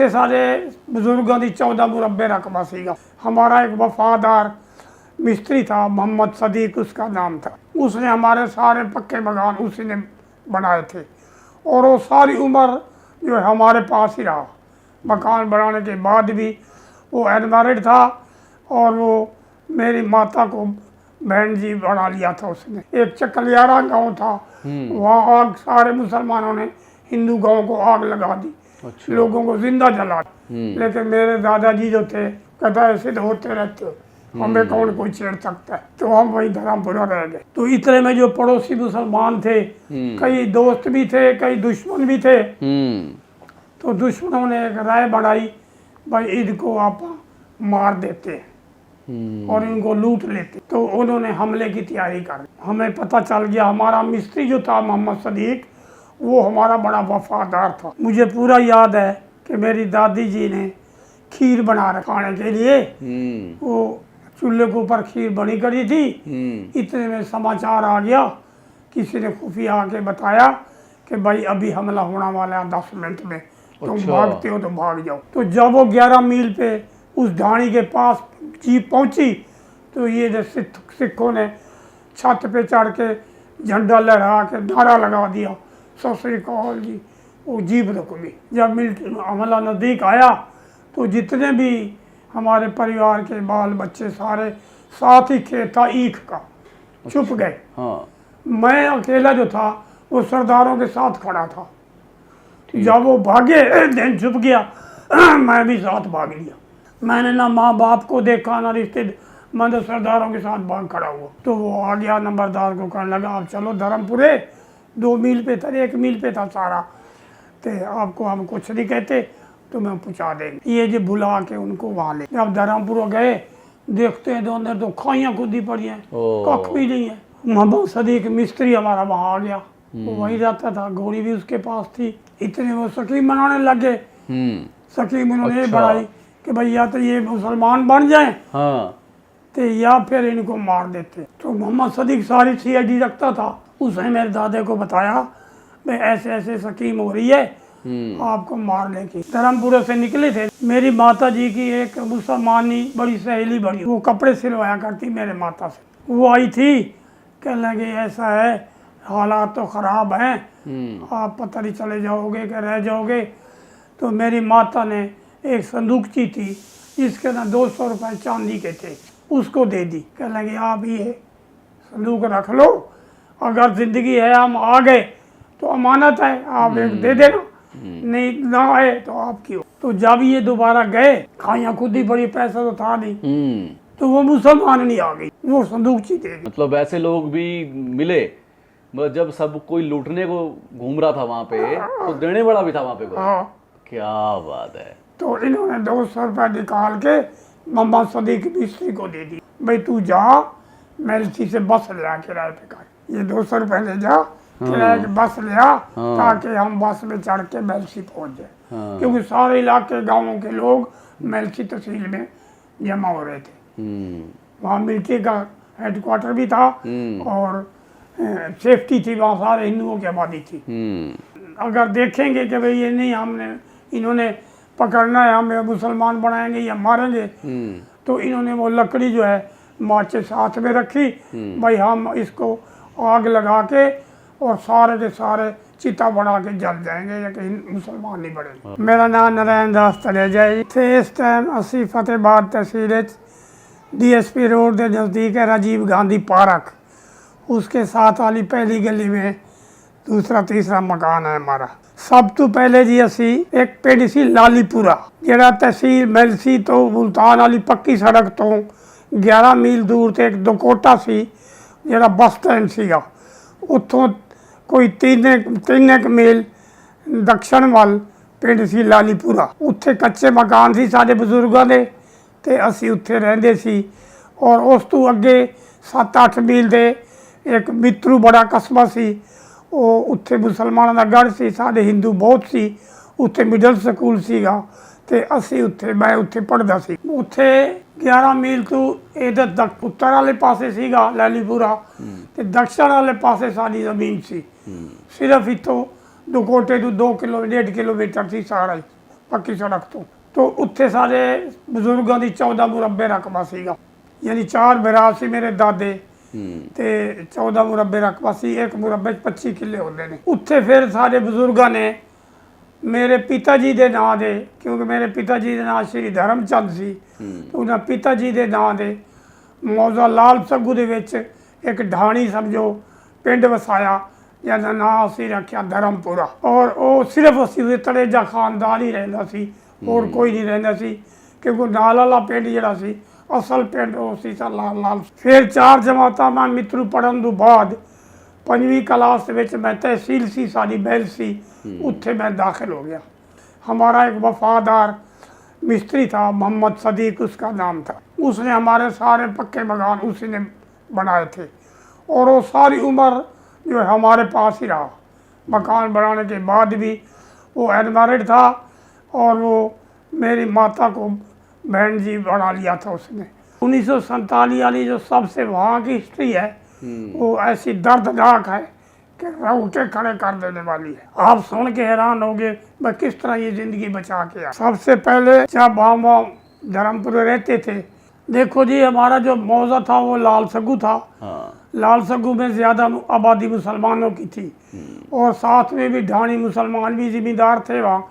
इतने सारे बजुर्गों की 14 मुरब्बे रकबा सीगा। हमारा एक वफादार मिस्त्री था, मोहम्मद सदीक उसका नाम था। उसने हमारे सारे पक्के मकान उसी ने बनाए थे और वो सारी उम्र जो है हमारे पास ही रहा। मकान बनाने के बाद भी वो अनमैरिड था और वो मेरी माता को बहन जी बना लिया था उसने। एक चकलियारा गांव था, वहाँ आग सारे मुसलमानों ने हिंदू गांव को आग लगा दी। अच्छा। लोगों को जिंदा जला। लेकिन मेरे दादाजी जो थे कहता ऐसे तो होते रहते हो, हमें कौन कोई छेड़ सकता है। तो हम वही धर्मपुरा रह गए। तो इतने में जो पड़ोसी मुसलमान थे, कई दोस्त भी थे, कई दुश्मन भी थे। तो दुश्मनों ने एक राय बढ़ाई, भाई इनको आप मार देते हैं और इनको लूट लेते। तो उन्होंने हमले की तैयारी कर। हमें पता चल गया, हमारा मिस्त्री जो था मोहम्मद सदीक, वो हमारा बड़ा वफादार था। मुझे पूरा याद है कि मेरी दादी जी ने खीर बना रखा खाने के लिए। वो चूल्हे के ऊपर खीर बनी करी थी। इतने में समाचार आ गया, किसी ने खुफिया आके बताया कि भाई अभी हमला होने वाला है 10 मिनट में, तुम भागते हो तो भाग जाओ। तो जब वो 11 मील पे उस ढाणी के पास जीप पहुंची तो ये जो सिखों ने छत पे चढ़ के झंडा लहरा के नारा लगा दिया, सत श्री अकाल जी। वो जीप रुक गई। जब हमला नज़दीक आया तो जितने भी हमारे परिवार के बाल बच्चे सारे, साथ ही खेत था ईख का, छुप गए। हाँ। मैं अकेला जो था वो सरदारों के साथ खड़ा था। जब वो भागे दिन छुप गया, मैं भी साथ भाग लिया। मैंने ना माँ बाप को देखा ना रिश्ते, मैं तो सरदारों के साथ भाग खड़ा हुआ। तो वो आ गया नंबरदार को कहने लगा, आप चलो धर्मपुरे, 2 मील पे था, 1 मील पे था सारा, तो आपको हम कुछ नहीं कहते, तो मैं पहुँचा देंगे। ये जो बुला के उनको वहाँ ले। जब धर्मपुर गए देखते हैं तो अंदर तो खाइयाँ खुदी पड़ी हैं, कख भी नहीं है। मोहम्मद सदीक मिस्त्री हमारा वहाँ आ गया, वो वहीं रहता था, घोड़ी भी उसके पास थी। इतने वो स्कीम बनाने लगे। स्कीम उन्होंने बनाई कि भाई या तो ये मुसलमान बन जाएं, हाँ, तो या फिर इनको मार देते। तो मोहम्मद सदीक सारी CID रखता था, उसने मेरे दादे को बताया भाई ऐसे ऐसे स्कीम हो रही है आपको मारने की। धर्मपुरा से निकले थे। मेरी माता जी की एक मुसलमानी बड़ी सहेली बड़ी, वो कपड़े सिलवाया करती मेरे माता से, वो आई थी, कहने लगे ऐसा है, हालात तो ख़राब हैं, आप पता नहीं चले जाओगे कि रह जाओगे। तो मेरी माता ने एक संदूकची थी जिसके ना 200 रुपये चांदी के थे, उसको दे दी। कहने लगे आप ये संदूक रख लो, अगर ज़िंदगी है हम आ गए तो अमानत है, आप एक दे देना, नहीं ना आए तो आपकी हो। तो जब ये दोबारा गए, खाइयाँ खुद ही बड़ी, पैसा तो था नहीं, तो वो मुसलमान नहीं आ गई, वो संदूकची दे दी। मतलब ऐसे लोग भी मिले, मतलब जब सब कोई लूटने को घूम रहा था वहाँ पे, तो देने वाला भी था वहाँ पे कोई। हाँ। क्या बात है। तो इन्होंने 200 रुपये निकाल के मोहम्मद सदीक मिस्त्री को दे दी, भाई तू जा मेलसी से बस ले आ किराए पे कर, ये 200 रुपये ले जा किराए की बस ले आ, ताकि हम बस में चढ़ के मेलसी पहुँच जाए। क्योंकि सारे इलाके गाँवों के लोग मेलसी तहसील में जमा हो रहे थे। वहाँ मिलिट्री का हेडक्वार्टर भी था और सेफ्टी थी, वहाँ सारे हिंदुओं की आबादी थी। अगर देखेंगे कि भाई ये नहीं, हमने इन्होंने पकड़ना है, हमें मुसलमान बनाएंगे या मारेंगे, तो इन्होंने वो लकड़ी जो है माचिस हाथ में रखी, भाई हम इसको आग लगा के और सारे के सारे चिता बना के जल जाएंगे, या कहीं मुसलमान नहीं बढ़ेंगे। मेरा नाम नारायण दास तलेजा थे। इस टाइम असी फतेहाबाद तहसील DSP रोड के नज़दीक है राजीव गांधी पार्क, उसके साथ वाली पहली गली में दूसरा तीसरा मकान है हमारा। सब तो पहले जी असी एक पिंड सी लालीपुरा, जिहड़ा तहसील मेलसी तो मुल्तान वाली पक्की सड़क तो 11 मील दूर ते एक दोकोटा सी, जिहड़ा बस स्टैंड सीगा, उत्थों कोई 3 मील दक्षिण वाल पिंड सी लालीपुरा। उत्थे कच्चे मकान सी साडे बजुर्गों दे, ते असी उत्थे रहिंदे सी। और उस तो अगे 7-8 मील दे एक मित्रू बड़ा कस्बा सी, ਉਹ ਉੱਥੇ ਮੁਸਲਮਾਨਾਂ ਦਾ ਗੜ੍ਹ ਸੀ, ਸਾਡੇ ਹਿੰਦੂ ਬਹੁਤ ਸੀ। ਉੱਥੇ ਮਿਡਲ ਸਕੂਲ ਸੀਗਾ ਤੇ ਅਸੀਂ ਉੱਥੇ, ਮੈਂ ਉੱਥੇ ਪੜ੍ਹਦਾ ਸੀ। ਉੱਥੇ 11 ਮੀਲ ਤੋਂ ਇਹਦੇ ਉੱਤਰ ਵਾਲੇ ਪਾਸੇ ਸੀਗਾ ਲਾਲੀਪੁਰਾ ਤੇ ਦਕਸ਼ਣ ਵਾਲੇ ਪਾਸੇ ਸਾਡੀ ਜ਼ਮੀਨ ਸੀ। ਸਿਰਫ ਇੱਥੋਂ ਦੁਕੋਟੇ ਤੋਂ 2 ਕਿਲੋਮੀਟਰ 1.5 ਕਿਲੋਮੀਟਰ ਸੀ ਸਾਰਾ पक्की सड़क तो उत्थे सारे बजुर्गों की 14 मुरब्बे रकबा सीगा, यानी 4 भरा सी मेरे दादे ते 14 मुरब्बे रकबा सी, एक मुरब्बे 25 किले होंदे ने। उत्थे फिर सारे बजुर्गों ने मेरे पिता जी के नां दे, क्योंकि मेरे पिता जी का नाम श्री धर्मचंद सी, तो उन्हें पिता जी के नां दे मौजा लाल सगू दे विच एक ढाणी समझो पिंड वसाया, जिसका नाम असी रखा धर्मपुरा। और वो सिर्फ असी तड़ेजा खानदान ही रहिंदा सी, और कोई नहीं रहिंदा सी, क्योंकि नाल वाला पिंड जिहड़ा सी असल पिंड वो सी लाल। फिर 4 जमातां मैं मित्रू पढ़न तो बाद 5वीं क्लास विच मैं तहसील सी साडी बैल सी, उत्थे मैं दाखिल हो गया। हमारा एक वफादार मिस्त्री था, मोहम्मद सदीक उसका नाम था। उसने हमारे सारे पक्के मकान उसी ने बनाए थे, और वो सारी उम्र जो है हमारे पास ही रहा। मकान बनाने के बाद भी वो अनमैरिड था, और वो मेरी माता को बहन जी बना लिया था उसने। 1947 वाली जो सबसे वहाँ की हिस्ट्री है वो ऐसी दर्दनाक है कि रोंगटे खड़े कर देने वाली है। आप सुन के हैरान होंगे मैं किस तरह ये ज़िंदगी बचा के आया। सबसे पहले जब हम धर्मपुर रहते थे, देखो जी हमारा जो मौजा था वो लाल सगू था। लाल सगू में ज़्यादा आबादी मुसलमानों की थी, और साथ में भी ढाणी मुसलमान भी ज़िम्मेदार थे वहाँ।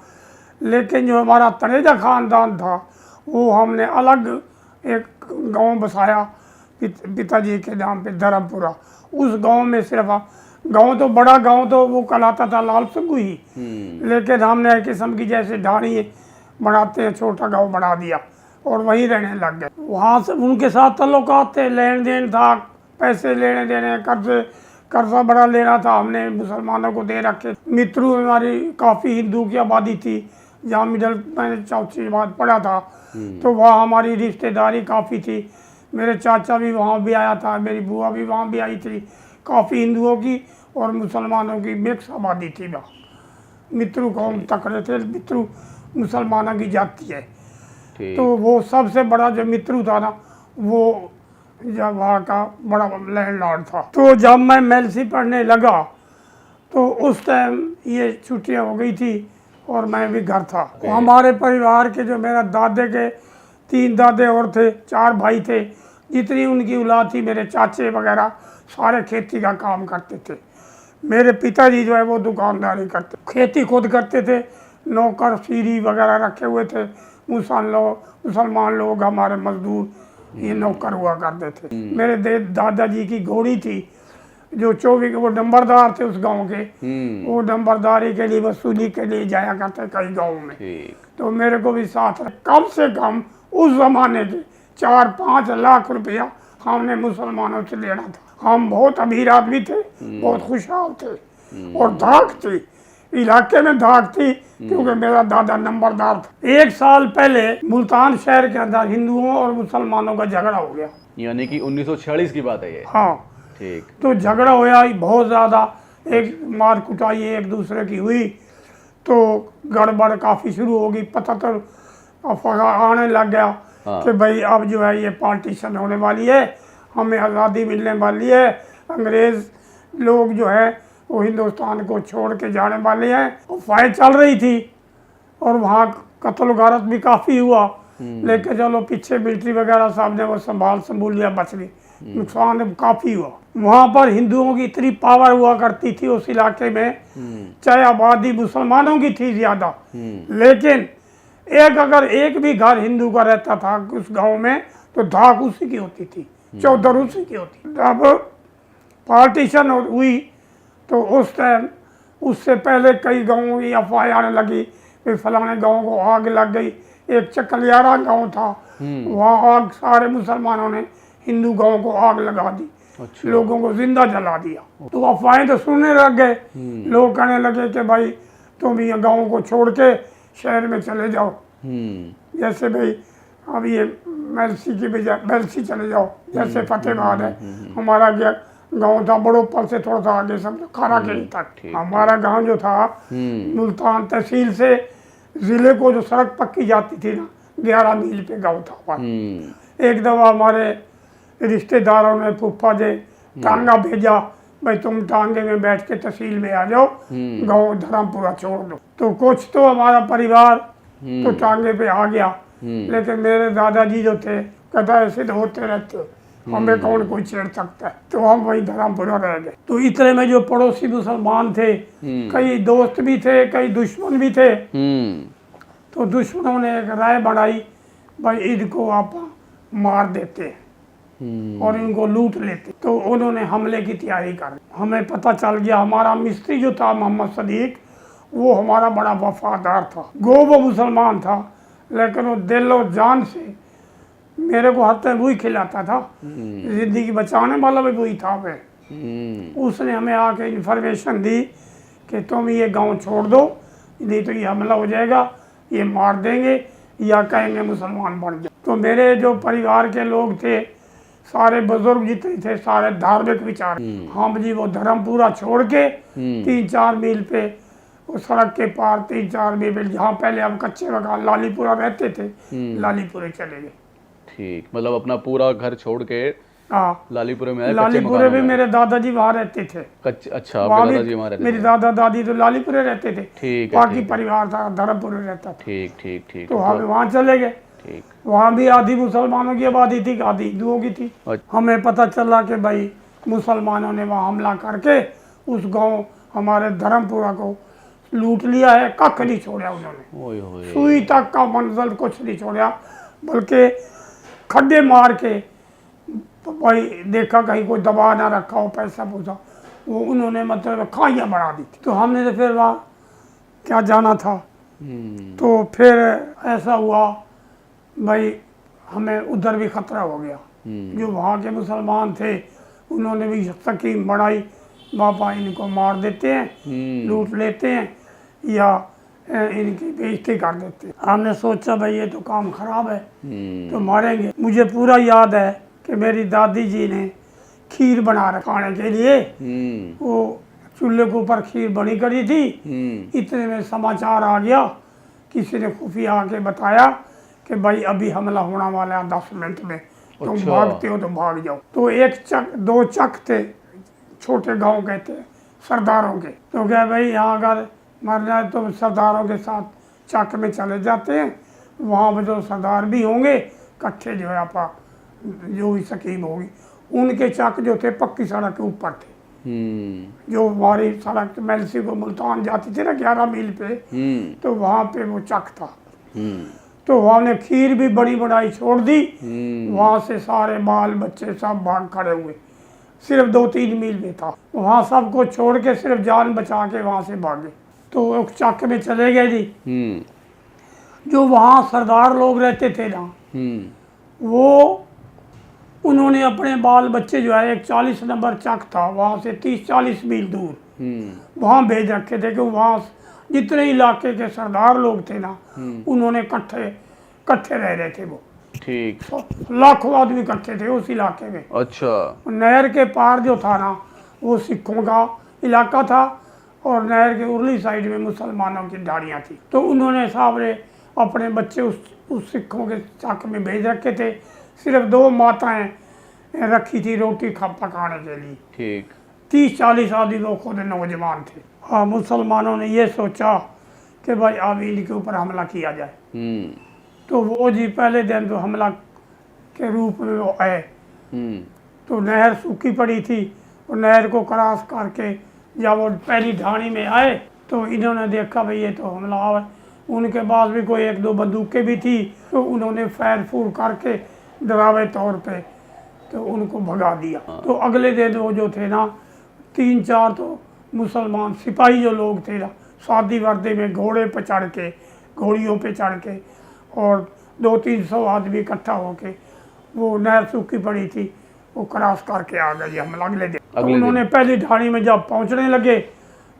लेकिन जो हमारा तनेजा ख़ानदान था वो हमने अलग एक गांव बसाया पिताजी के नाम पे धर्मपुरा। उस गांव में सिर्फ गांव तो बड़ा गांव तो वो कहलाता था लाल सगू ही, लेकिन हमने एक किस्म की जैसे ढाणी बनाते हैं छोटा गांव बना दिया, और वहीं रहने लग गए। वहाँ से उनके साथ ताल्लुकात थे, लेन देन था, पैसे लेने देने, कर्जा बड़ा लेना था, हमने मुसलमानों को दे रखे। मित्रू हमारी काफ़ी हिंदू की आबादी थी, जहाँ मिडल मैंने चौथी बाद पढ़ा था, तो वहाँ हमारी रिश्तेदारी काफ़ी थी। मेरे चाचा भी वहाँ भी आया था, मेरी बुआ भी वहाँ भी आई थी। काफ़ी हिंदुओं की और मुसलमानों की मिक्स आबादी थी वहाँ। मित्रू कौम तकड़े थे, मित्रू मुसलमानों की जाति है। तो वो सबसे बड़ा जो मित्रू था ना, वो जब वहाँ का बड़ा लैंडलॉर्ड था। तो जब मैं मेलसी पढ़ने लगा तो उस टाइम ये छुट्टियाँ हो गई थी, और मैं भी घर था। हमारे परिवार के जो मेरा दादे के 3 दादे और थे, 4 भाई थे, जितनी उनकी औलाद थी, मेरे चाचे वगैरह सारे खेती का काम करते थे। मेरे पिताजी जो है वो दुकानदारी करते, खेती खुद करते थे, नौकर सीरी वगैरह रखे हुए थे। मुसलमान लोग हमारे मजदूर ये नौकर हुआ करते थे। मेरे दादाजी की घोड़ी थी जो 24 वो नंबरदार थे उस गांव के, वो नंबरदारी के लिए वसूली के लिए जाया करते कई गाँव में। तो मेरे को भी साथ कम से कम उस जमाने के 4-5 लाख रुपया हमने मुसलमानों से लेना था। हम बहुत अमीर आदमी थे, बहुत खुशहाल थे, और धाक थी इलाके में, धाक थी, क्योंकि मेरा दादा नंबरदार था। 1 साल पहले मुल्तान शहर के अंदर हिंदुओं और मुसलमानों का झगड़ा हो गया, यानी कि 1946 की बात है ये। हाँ ठीक। तो झगड़ा होया बहुत ज़्यादा, एक मार कुटाई एक दूसरे की हुई, तो गड़बड़ काफ़ी शुरू हो गई। पता तो आने लग गया कि भाई अब जो है ये पार्टीशन होने वाली है, हमें आज़ादी मिलने वाली है, अंग्रेज़ लोग जो है वो हिंदुस्तान को छोड़ के जाने वाले हैं। अफवाहें चल रही थी, और वहाँ कत्ल गारत भी काफ़ी हुआ, लेकिन चलो पीछे मिलिट्री वगैरह साहब ने वो संभूल लिया, बच गई। नुकसान काफ़ी हुआ। वहाँ पर हिंदुओं की इतनी पावर हुआ करती थी उस इलाके में, चाहे आबादी मुसलमानों की थी ज़्यादा, लेकिन अगर एक भी घर हिंदू का रहता था उस गांव में, तो धाक उसी की होती थी, चौधर उसी की होती। जब पार्टीशन हुई तो उस टाइम उससे पहले कई गाँवों की अफवाहें आने लगी कि फलाने गाँव को आग लग गई। एक चकलियारा गांव था, वहाँ आग, सारे मुसलमानों ने हिंदू गांव को आग लगा दी। अच्छा। लोगों को जिंदा जला दिया। तो अफवाहें तो सुनने लग गए, लोग कहने लगे कि भाई तुम ये गांव को छोड़ के शहर में चले जाओ, जैसे भाई अब ये मेलसी की बजाय मेलसी चले जाओ, जैसे फतेहाबाद है। हमारा गांव था बड़ोपल से थोड़ा सा आगे, समझो खाराखेड़ी तक। हमारा गांव जो था मुल्तान तहसील से ज़िले को जो सड़क पक्की जाती थी ना, 11 मील पे गांव था हमारा। एक दफ़ा हमारे रिश्तेदारों ने फूफा जी टांगा भेजा, भाई तुम टांगे में बैठ के तहसील में आ जाओ, गांव धर्मपुरा छोड़ दो। तो कुछ तो हमारा परिवार तो टांगे पे आ गया। लेकिन मेरे दादाजी जो थे कहता ऐसे तो होते रहते, हमें कौन कोई छेड़ सकता है। तो हम वही धर्मपुरा रह गए। तो इतने में जो पड़ोसी मुसलमान थे, कई दोस्त भी थे, कई दुश्मन भी थे। तो दुश्मनों ने एक राय बढ़ाई, भाई इनको आप मार देते हैं और इनको लूट लेते। तो उन्होंने हमले की तैयारी कर। हमें पता चल गया, हमारा मिस्त्री जो था मोहम्मद सदीक, वो हमारा बड़ा वफादार था। गो वो मुसलमान था, लेकिन वो दिल और जान से मेरे को हर टाइम वही खिलाता था। जिंदगी बचाने वाला भी वही था। उसने हमें आके इन्फॉर्मेशन दी कि तुम ये गांव छोड़ दो, नहीं तो ये हमला हो जाएगा, ये मार देंगे या कहेंगे मुसलमान बन जाओ। तो मेरे जो परिवार के लोग थे, सारे बुजुर्ग जितने थे, सारे धार्मिक विचार। हम जी वो धर्मपुरा छोड़ के 3-4 मील पे उस सड़क के पार 3-4 मील पे, जहाँ पहले हम कच्चे मकान लालीपुरा रहते थे, लालीपुरे चले गए। ठीक, मतलब अपना पूरा घर छोड़ के हाँ, लालीपुरे में आए, लालीपुरे में मेरे दादाजी वहाँ रहते थे। अच्छा, आपके दादाजी वहाँ रहते थे। मेरे दादा दादी तो लालीपुरे रहते थे। ठीक है, बाकी परिवार था धर्मपुरे रहता था। ठीक ठीक ठीक। तो हम वहाँ चले गए। ठीक। वहाँ भी आधी मुसलमानों की आबादी थी, आधी हिंदुओं की थी। हमें पता चला कि भाई मुसलमानों ने वहाँ हमला करके उस गांव हमारे धर्मपुरा को लूट लिया है। कख नहीं छोड़ा उन्होंने, सुई तक का मंजल कुछ नहीं छोड़ा, बल्कि खड्डे मार के भाई देखा कहीं कोई दबा ना रखा हो, पैसा पूछा, वो उन्होंने मतलब खाइयाँ बढ़ा दी थी। तो हमने तो फिर वहाँ क्या जाना था। तो फिर ऐसा हुआ भाई हमें उधर भी खतरा हो गया। जो वहाँ के मुसलमान थे उन्होंने भी स्कीम बढ़ाई, बापा इनको मार देते हैं, लूट लेते हैं या इनकी बेइज्जती कर देते हैं। हमने सोचा भाई ये तो काम खराब है, तो मारेंगे। मुझे पूरा याद है कि मेरी दादी जी ने खीर बना रखा खाने के लिए। वो चूल्हे के ऊपर खीर बनी करी थी। इतने में समाचार आ गया, किसी ने खुफिया आके बताया कि भाई अभी हमला होने वाला है 10 मिनट में, तुम भागते हो तो भाग जाओ। तो दो चक थे, छोटे गांव के थे सरदारों के। तो क्या भाई यहाँ अगर मरना है तो सरदारों के साथ चक में चले जाते हैं, वहाँ पर जो सरदार भी होंगे इकट्ठे जो है आपा जो भी स्कीम होगी। उनके चक जो थे पक्की सड़क के ऊपर थे। जो हमारी सड़क मेलसी को मुल्तान जाती थी ना 11 मील पे, तो वहाँ पे वो चक था। तो वहाँ ने खीर भी बड़ी बनाई छोड़ दी। वहाँ से सारे बाल बच्चे सब भाग खड़े हुए, सिर्फ 2-3 मील में था। वहाँ सबको छोड़ के सिर्फ जान बचा के वहाँ से भागे। तो एक चक में चले गए जी। जो वहाँ सरदार लोग रहते थे ना, वो उन्होंने अपने बाल बच्चे जो है, एक 40 नंबर चक था वहाँ से 30-40 मील दूर, वहाँ भेज रखे थे कि वहाँ जितने इलाके के सरदार लोग थे ना, उन्होंने इकट्ठे रह रहे थे वो। ठीक, लाखों आदमी इकट्ठे थे उस इलाके में। अच्छा। नहर के पार जो था ना, वो सिखों का इलाका था और नहर के उरली साइड में मुसलमानों की ढाड़ियाँ थी। तो उन्होंने साहब ने अपने बच्चे उस सिखों के चक में भेज रखे थे। सिर्फ 2 माताएं रखी थी रोटी पकाने के लिए। ठीक। 30-40 आदमी लोग खुद नौजवान थे। हाँ, मुसलमानों ने ये सोचा कि भाई अब इनके ऊपर हमला किया जाए। तो वो जी पहले दिन तो हमला के रूप में वो आए। तो नहर सूखी पड़ी थी और नहर को क्रॉस करके जब वो पहली ढाणी में आए तो इन्होंने देखा भाई ये तो हमला आवे। उनके पास भी कोई 1-2 बंदूकें भी थी। तो उन्होंने फैर फूर करके डरावे तौर पे तो उनको भगा दिया। तो अगले दिन वो जो थे ना 3-4 तो मुसलमान सिपाही जो लोग थे ना, शादी वर्दी में घोड़े पे चढ़ के, घोड़ियों पे चढ़ के और 200-300 आदमी इकट्ठा होके, वो नहर सूखी पड़ी थी, वो क्रॉस करके आ गई हमला अगले दिन। तो उन्होंने पहली ढाणी में जब पहुंचने लगे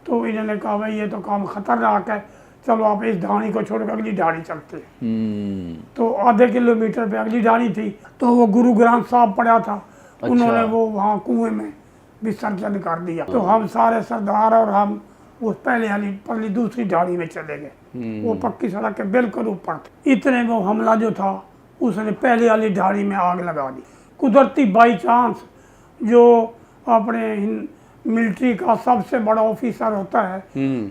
तो इन्होंने कहा भाई ये तो काम खतरनाक है, चलो आप इस ढाणी को छोड़कर अगली ढाणी चलते हैं। तो आधे किलोमीटर पे अगली ढाणी थी। तो वो गुरु ग्रंथ साहब पड़ा था। अच्छा। उन्होंने वो वहाँ कुएं में विसर्जन कर दिया। तो हम सारे सरदार और हम उस पहली दूसरी ढाणी में चले गए। वो पक्की सड़क के बिल्कुल ऊपर थे। इतने वो हमला जो था उसने पहले वाली ढाणी में आग लगा दी। कुदरती बाई चांस जो अपने मिलिट्री का सबसे बड़ा ऑफिसर होता है,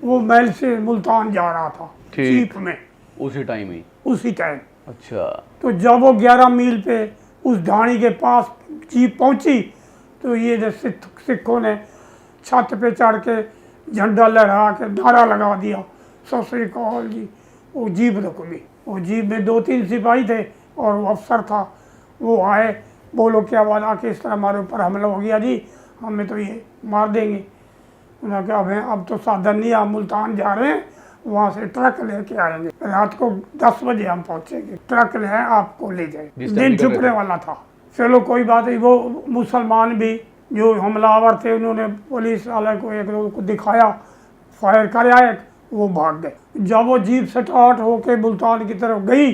वो महल से मुल्तान जा रहा था जीप में। उसी टाइम ही? उसी टाइम। अच्छा। तो जब वो 11 मील पे उस ढाणी के पास जीप पहुंची तो ये जो सिखों ने छत पे चढ़ के झंडा लहरा के नारा लगा दिया, सत श्री अकाल जी। वो जीप रुक गई। वो जीप में 2-3 सिपाही थे और वो अफसर था। वो आए, बोलो क्या बात, आके इस तरह हमारे ऊपर हमला हो गया जी, हमें तो ये मार देंगे। उन्होंने कहा अब तो साधन नहीं, आप मुल्तान जा रहे हैं, वहाँ से ट्रक लेके आएंगे, रात को 10 बजे हम पहुँचेंगे, ट्रक ले आए, आपको ले जाएंगे। दिन छुपने वाला था। चलो कोई बात नहीं। वो मुसलमान भी जो हमलावर थे उन्होंने पुलिस वाले को एक लोग को दिखाया, फायर कर आए, वो भाग गए। जब वो जीप स्टार्ट होके मुल्तान की तरफ गई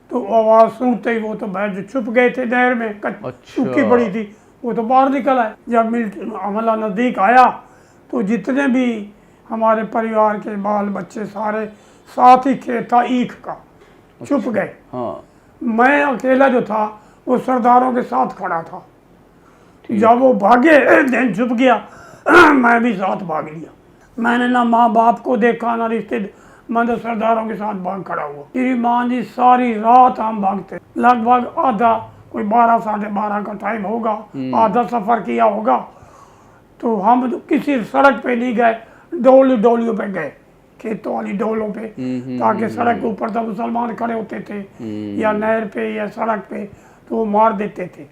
तो आवाज़ सुनते ही वो तो भाई जो छुप गए थे नहर में, सूखी पड़ी थी, वो तो बाहर निकल आए। जब हमला नज़दीक आया तो जितने भी हमारे परिवार के बाल बच्चे सारे, साथ ही खेत था ईख का, छुप गए। हाँ। मैं अकेला जो था वो सरदारों के साथ खड़ा था। जब वो भागे दिन छुप गया मैं भी साथ भाग लिया। मैंने ना माँ बाप को देखा ना रिश्ते, मैं तो सरदारों के साथ भाग खड़ा हुआ। मेरी माँ जी सारी रात हम भागते, लगभग आधा, कोई 12-12:30 का टाइम होगा, आधा सफ़र किया होगा। तो हम तो किसी सड़क पे नहीं गए, डोलियों पे गए, खेतों वाली डोलों पे, ताकि सड़क के ऊपर तो मुसलमान खड़े होते थे या नहर पे या सड़क पे, तो वो मार देते थे।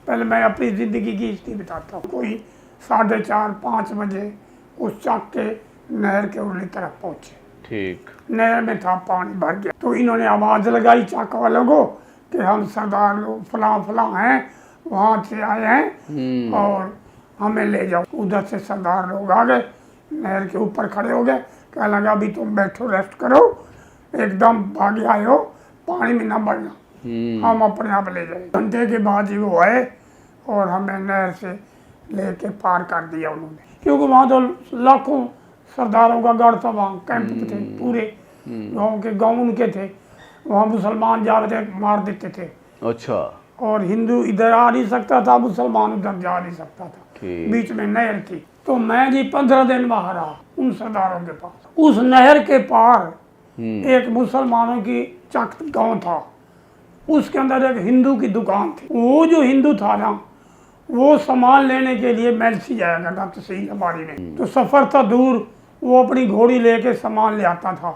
पहले मैं अपनी ज़िंदगी की हिस्ट्री बताता हूँ। कोई 4:30-5 बजे उस चक के नहर के उरली तरफ पहुँचे। ठीक। नहर में था, पानी भर गया। तो इन्होंने आवाज़ लगाई चक वालों को कि हम सरदार लोग फलां हैं, वहाँ से आए हैं और हमें ले जाओ। उधर से सरदार लोग आ गए, नहर के ऊपर खड़े हो गए, कहने लगा अभी तुम बैठो, रेस्ट करो, एकदम भागे आए हो, पानी में ना बढ़ना, हम अपने आप ले जाए। घंटे के बाद ही वो आए और हमें नहर से लेके पार कर दिया उन्होंने, क्योंकि वहाँ तो लाखों सरदारों का गढ़ था, वहाँ कैंप थे पूरे गाँव के, गाँव उनके थे, वहाँ मुसलमान जा रहे थे, मार देते थे। अच्छा। और हिंदू इधर आ नहीं सकता था, मुसलमान उधर जा नहीं सकता था, बीच में नहर थी। तो मैं जी 15 दिन वहाँ रहा उन सरदारों के पास। उस नहर के पार एक मुसलमानों की चक गांव था, उसके अंदर एक हिंदू की दुकान थी। वो जो हिंदू था ना, वो सामान लेने के लिए मेलसी जाया करता तहसील हमारी में। तो सफ़र था दूर, वो अपनी घोड़ी लेके सामान ले आता था।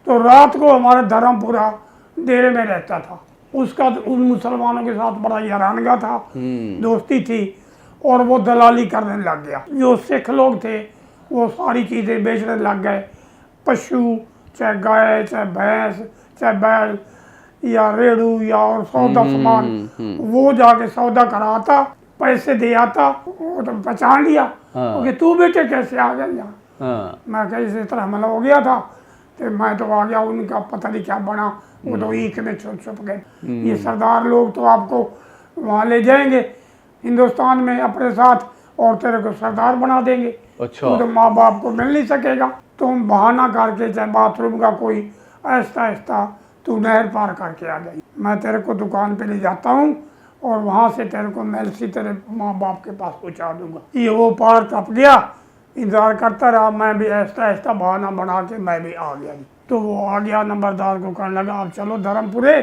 तो रात को हमारा धर्मपुरा डेरे में रहता था। उसका उन मुसलमानों के साथ बड़ा यारानगा था, दोस्ती थी, और वो दलाली करने लग गया। जो सिख लोग थे वो सारी चीज़ें बेचने लग गए, पशु, चाहे गाय, चाहे भैंस, चाहे बैल या रेड़ू या और सौदा सामान, वो जाके सौदा कराता, पैसे दे आता। वो तो पहचान लिया कि तू बेटे कैसे आ गया यहाँ। मैं कहीं इस तरह हमला हो गया था, तो मैं तो आ गया, उनका पता नहीं क्या बना, वो तो ईख में छुप गए। ये सरदार लोग तो आपको वहाँ ले जाएंगे हिंदुस्तान में अपने साथ, और तेरे को सरदार बना देंगे। अच्छा। तू तो माँ बाप को मिल नहीं सकेगा। तुम बहाना करके चाहे बाथरूम का कोई ऐसा ऐसा तू नहर पार करके आ जाए, मैं तेरे को दुकान पे ले जाता हूँ और वहाँ से तेरे को मेलसी तेरे माँ बाप के पास पहुँचा दूंगा। ये वो पार टप गया, इंतजार करता रहा, मैं भी ऐसा ऐसा बहाना बना के मैं भी आ गया। तो वो आ गया, नंबरदार को कहने लगा आप चलो धर्मपुरे,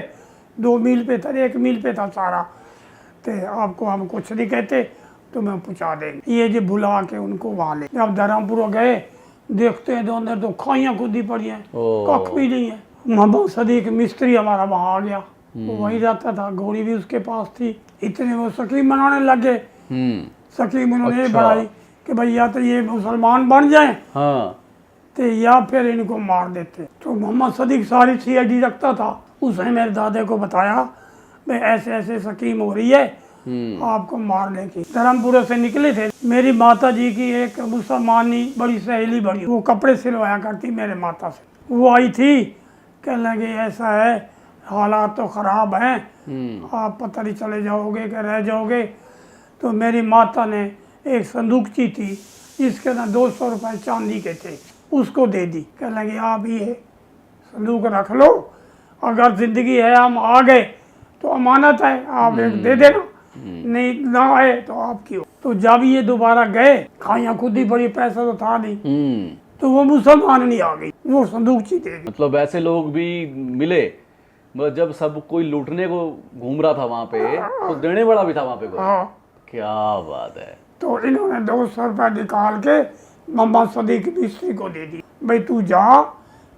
2 मील पे था, 1 मील पे था सारा, तो आपको हम कुछ नहीं कहते, तुम्हें पहुँचा देंगे। ये जो बुला के उनको वहाँ ले। जब धर्मपुर गए, देखते हैं तो अंदर तो खाइयाँ खुदी पड़ी हैं, कख भी नहीं है। मोहम्मद सदीक मिस्त्री हमारा वहाँ आ गया, वो वहीं रहता था, घोड़ी भी उसके पास थी। इतने वो स्कीम बनाने लगे, स्कीम उन्होंने बढ़ाई कि भाई या तो ये मुसलमान बन जाएं, तो या फिर इनको मार देते। तो मोहम्मद सदीक सारी CID रखता था, उसने मेरे दादे को बताया भाई ऐसे ऐसे स्कीम हो रही है आपको मारने की। धर्मपुरे से निकले थे, मेरी माता जी की एक मुसलमानी बड़ी सहेली बनी, वो कपड़े सिलवाया करती मेरे माता से। वो आई थी, कहने लगे ऐसा है, हालात तो ख़राब हैं, आप पता नहीं चले जाओगे कि रह जाओगे। तो मेरी माता ने एक संदूकची थी जिसके अंदर 200 रुपये चांदी के थे, उसको दे दी। कहने लगे आप ये संदूक रख लो, अगर ज़िंदगी है हम आ गए तो अमानत है, आप एक दे देना, नहीं ना आए तो आपकी हो। तो जब ये दोबारा गए, खाइयाँ खुद ही बड़ी, पैसा तो था नहीं, तो वो मुसलमान नहीं आ गई, वो संदूकची दे गई। मतलब ऐसे लोग भी मिले, मतलब जब सब कोई लूटने को घूम रहा था वहां पे, तो देने वाला भी था वहां पे कोई। हाँ, क्या बात है। तो इन्होंने 200 रुपये निकाल के मोहम्मद सदीक मिस्त्री को दे दी, भाई तू जा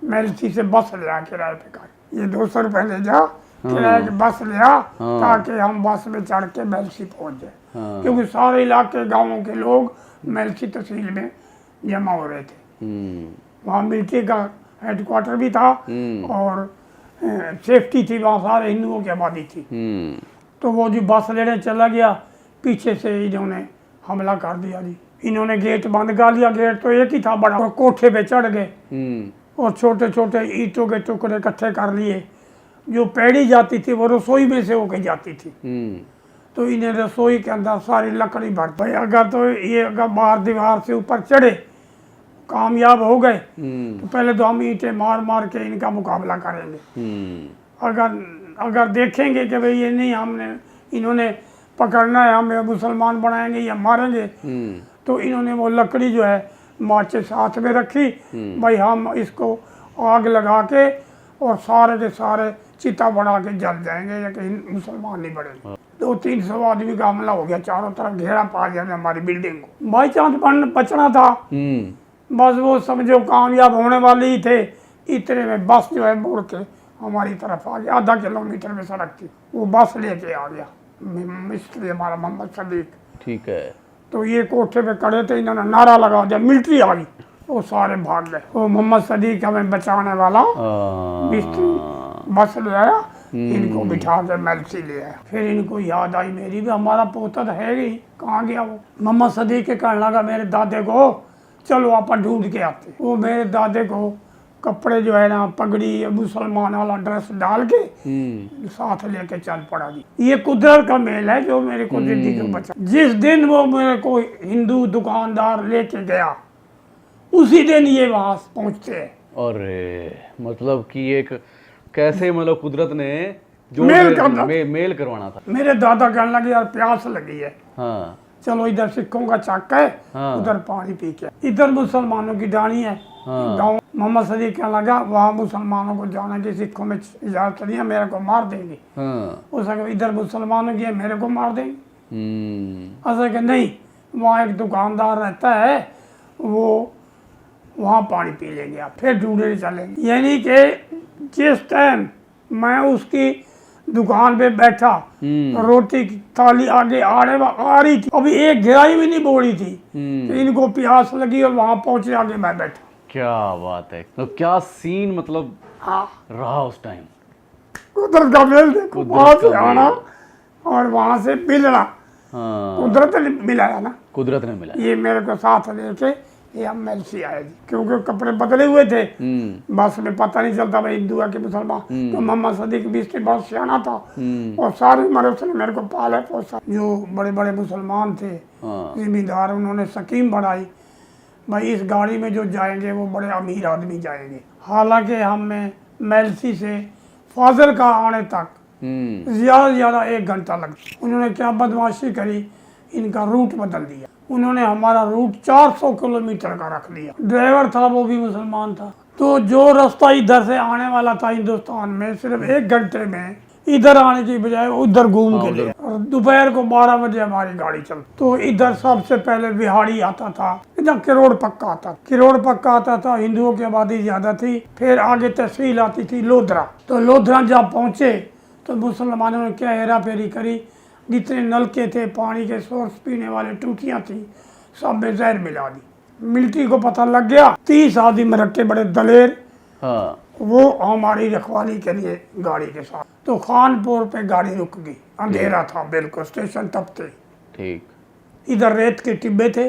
मेलसी से बस ले आ किराए पे कर, ये 200 रुपये ले जा किराए की बस ले आ, ताकि हम बस में चढ़ के मेलसी पहुंच जाए। क्योंकि सारे इलाके गांवों के लोग मेलसी तहसील में जमा हो रहे थे। वहाँ मिलिट्री का हेडक्वार्टर भी था और सेफ्टी थी, वहाँ सारे हिंदुओं की आबादी थी। तो वो जी बस लेने चला गया, पीछे से इन्होंने हमला कर दिया जी। इन्होंने गेट बंद कर लिया, गेट तो एक ही था बड़ा, और कोठे पे चढ़ गए और छोटे छोटे ईंटों के टुकड़े इकट्ठे कर लिए। जो पैड़ी जाती थी वो रसोई में से होके जाती थी, तो इन्हें रसोई के अंदर सारी लकड़ी भर भाई, अगर तो ये अगर बाहर दीवार से ऊपर चढ़े कामयाब हो गए तो पहले तो हम ईंटें मार मार के इनका मुकाबला करेंगे। अगर देखेंगे कि भाई ये नहीं, हमने इन्होंने पकड़ना है, हमें मुसलमान बनाएंगे या मारेंगे, तो इन्होंने वो लकड़ी जो है माचिस हाथ में रखी, भाई हम इसको आग लगा के और सारे के सारे चिता बना के जल जाएंगे या कहीं मुसलमान नहीं बढ़ेंगे। 200-300 आदमी का हमला हो गया, चारों तरफ घेरा पा गया हमारी बिल्डिंग को। बाई चांस बचना था, बस वो समझो कामयाब होने वाले ही थे। इतने में बस जो है मुड़ के हमारी तरफ आ गया, आधा किलोमीटर में सड़क थी, वो बस लेके आ गया मिस्त्री हमारा मोहम्मद सदीक। ठीक है। तो ये कोठे पे खड़े थे, इन्होंने नारा लगा दिया मिलिट्री आ गई, वो सारे भाग गए। वो मोहम्मद सदीक हमें बचाने वाला मिस्त्री बस ले आया, इनको बिठा के मेलसी ले आया। फिर इनको याद आई मेरी भी हमारा पोता तो है ही, कहाँ गया वो। मोहम्मद सदीक के कहने लगा मेरे दादे को, चलो आप ढूंढ के आते। वो मेरे दादे को कपड़े जो है ना, पगड़ी मुसलमान वाला ड्रेस डाल के साथ लेके चल पड़ा जी। ये कुदरत का मेल है जो मेरे को जिंदगी को बचा। जिस दिन वो मेरे को हिंदू दुकानदार लेके गया, उसी दिन ये वहां पहुंचते हैं। अरे मतलब कि एक कैसे, मतलब कुदरत ने जो मेल करवाना था। मेरे दादा कहने लगे यार प्यास लगी है, हाँ चलो इधर सिखों का चक्का है, उधर पानी पी के, इधर मुसलमानों की डाणी है गाँव। मोहम्मद सदीक कहने लगा वहाँ मुसलमानों को जाना की सिखों में इजाजत नहीं है, मेरे को मार देंगे। उसने इधर मुसलमानों की है, मेरे को मार देंगे। ऐसा कि नहीं, वहाँ एक दुकानदार रहता है, वो वहाँ पानी पी लेंगे, आप फिर ढूंढने चलेंगे। यानी कि जिस टाइम मैं उसकी दुकान पे बैठा, रोटी की थाली आगे आ रही थी, अभी एक गिराई भी नहीं बोली थी, तो इनको प्यास लगी और वहां पहुंचे, आगे मैं बैठा। क्या बात है, तो क्या सीन मतलब रहा उस टाइम। कुदरत का मेल देखो, वहां से आना और वहां से मिलना। कुदरत ने मिलाया ना, कुदरत ने मिलाया। ये मेरे को साथ लेके ये हम मेलसी आए जी, क्योंकि कपड़े बदले हुए थे, बस में पता नहीं चलता भाई हिंदू है कि मुसलमान। तो मोहम्मद सदीक मिस्त्री बहुत सियाना था और सारी उम्र उसने मेरे को पाला पोसा। जो बड़े बड़े मुसलमान थे जिम्मेदार, उन्होंने स्कीम बढ़ाई, भाई इस गाड़ी में जो जाएंगे वो बड़े अमीर आदमी जाएंगे। हालांकि हमें मेलसी से फाजिल का आने तक ज्यादा से ज्यादा 1 घंटा लगता। उन्होंने क्या बदमाशी करी, इनका रूट बदल दिया। उन्होंने हमारा रूट 400 किलोमीटर का रख दिया। ड्राइवर था वो भी मुसलमान था, तो जो रास्ता इधर से आने वाला था हिंदुस्तान में, सिर्फ 1 घंटे में इधर आने की बजाय उधर घूम के लिए। और दोपहर को 12 बजे हमारी गाड़ी चल, तो इधर सबसे पहले बिहाड़ी आता था, इधर किरोड़ पक्का आता था, हिंदुओं की आबादी ज्यादा थी। फिर आगे तहसील आती थी लोधरा। तो लोधरा जब पहुंचे तो मुसलमानों ने क्या हेरा फेरी करी, जितने नलके थे, पानी के सोर्स, पीने वाले टूटियां थी, सब में जहर मिला दी। मिलिट्री को पता लग गया, 30 आदमी में रखे बड़े दलेर, वो हमारी रखवाली के लिए गाड़ी के साथ। तो खानपुर पे गाड़ी रुक गई, अंधेरा था बिल्कुल, स्टेशन तब थे। ठीक। इधर रेत के टिब्बे थे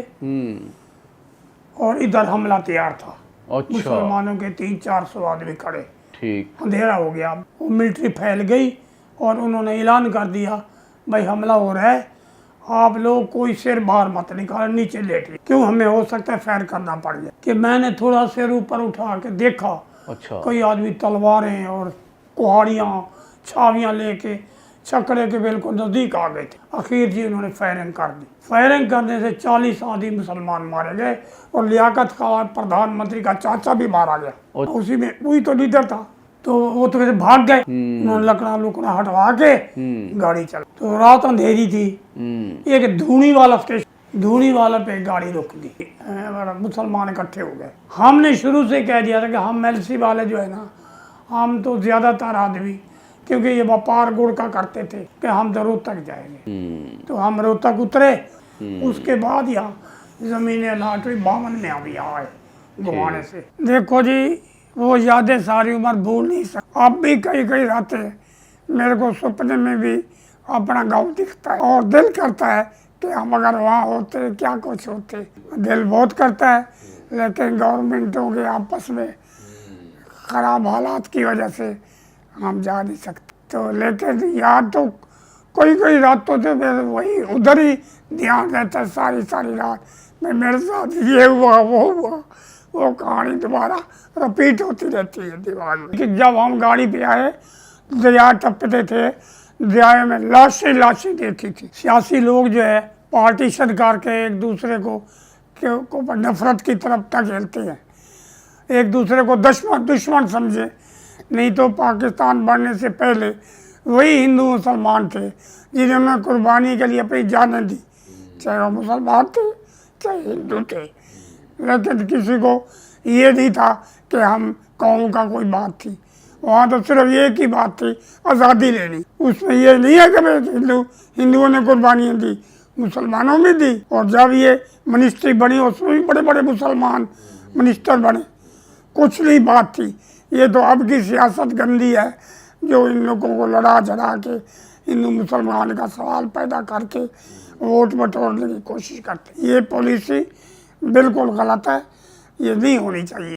और इधर हमला तैयार था। अच्छा। मुसलमानों के 300-400 आदमी खड़े। ठीक। अंधेरा हो गया, वो मिलिट्री फैल गई और उन्होंने ऐलान कर दिया भाई हमला हो रहा है, आप लोग कोई सिर बाहर मत निकाल, नीचे लेट गए। क्यों, हमें हो सकता है फायर करना पड़ जाए। कि मैंने थोड़ा सिर ऊपर उठा के देखा, अच्छा, कई आदमी तलवारें और कुहाड़ियाँ छावियाँ लेके छकड़े के बिल्कुल नजदीक आ गए थे। आखिर जी उन्होंने फायरिंग कर दी। फायरिंग करने से 40 आदमी मुसलमान मारे गए और लियाकत खान प्रधानमंत्री का चाचा भी मारा गया। और उसी में वही तो लीडर था, तो वो तो वैसे भाग गए। उन्होंने लकड़ा लुकड़ा हटवा के गाड़ी चल, तो रात अंधेरी थी। एक धूनी वाला स्टेशन, धूनी वाला पे गाड़ी रोक दी। मुसलमान इकट्ठे हो गए। हमने शुरू से कह दिया था कि हम एलसी वाले जो है ना, हम तो ज्यादातर आदमी, क्योंकि ये व्यापार गुड़ का करते थे, कि हम तो रोहतक जाएंगे। तो हम रोहतक उतरे। उसके बाद यहाँ जमीनें लाट हुई 52 में हम यहाँ आए घुमाने से। देखो जी, वो यादें सारी उम्र भूल नहीं सकती। अब भी कई कई रातें मेरे को सपने में भी अपना गाँव दिखता है और दिल करता है कि हम अगर वहाँ होते क्या कुछ होते। दिल बहुत करता है, लेकिन गवर्नमेंटों के आपस में खराब हालात की वजह से हम जा नहीं सकते। तो लेकिन याद तो कोई कोई रातों से मेरे वही उधर ही ध्यान रहता है सारी सारी रात में। मेरे साथ ये हुआ वो हुआ, वो कहानी दोबारा रिपीट होती रहती है दिमाग में। कि जब हम गाड़ी पे आए, दरिया टपकते थे, दरिया में लाशें लाशें देखी थी। सियासी लोग जो है पार्टीशन करके एक दूसरे को नफरत की तरफ धकेलते हैं, एक दूसरे को दुश्मन समझे। नहीं तो पाकिस्तान बनने से पहले वही हिंदू मुसलमान थे जिन्होंने कुर्बानी के लिए अपनी जानें दी, चाहे वो मुसलमान थे चाहे हिंदू थे। लेकिन किसी को ये नहीं था कि हम कौम का कोई बात थी। वहाँ तो सिर्फ एक ही बात थी, आज़ादी लेनी। उसमें ये नहीं है कि हिंदुओं ने कुर्बानियाँ दी, मुसलमानों में दी। और जब ये मिनिस्ट्री बनी उसमें भी बड़े बड़े मुसलमान मिनिस्टर बने, कुछ नहीं बात थी। ये तो अब की सियासत गंदी है, जो इन लोगों को लड़ा झड़ा के हिंदू मुसलमान का सवाल पैदा करके वोट बटोरने की कोशिश करते। ये पॉलिसी बिल्कुल गलत है, ये नहीं होनी चाहिए।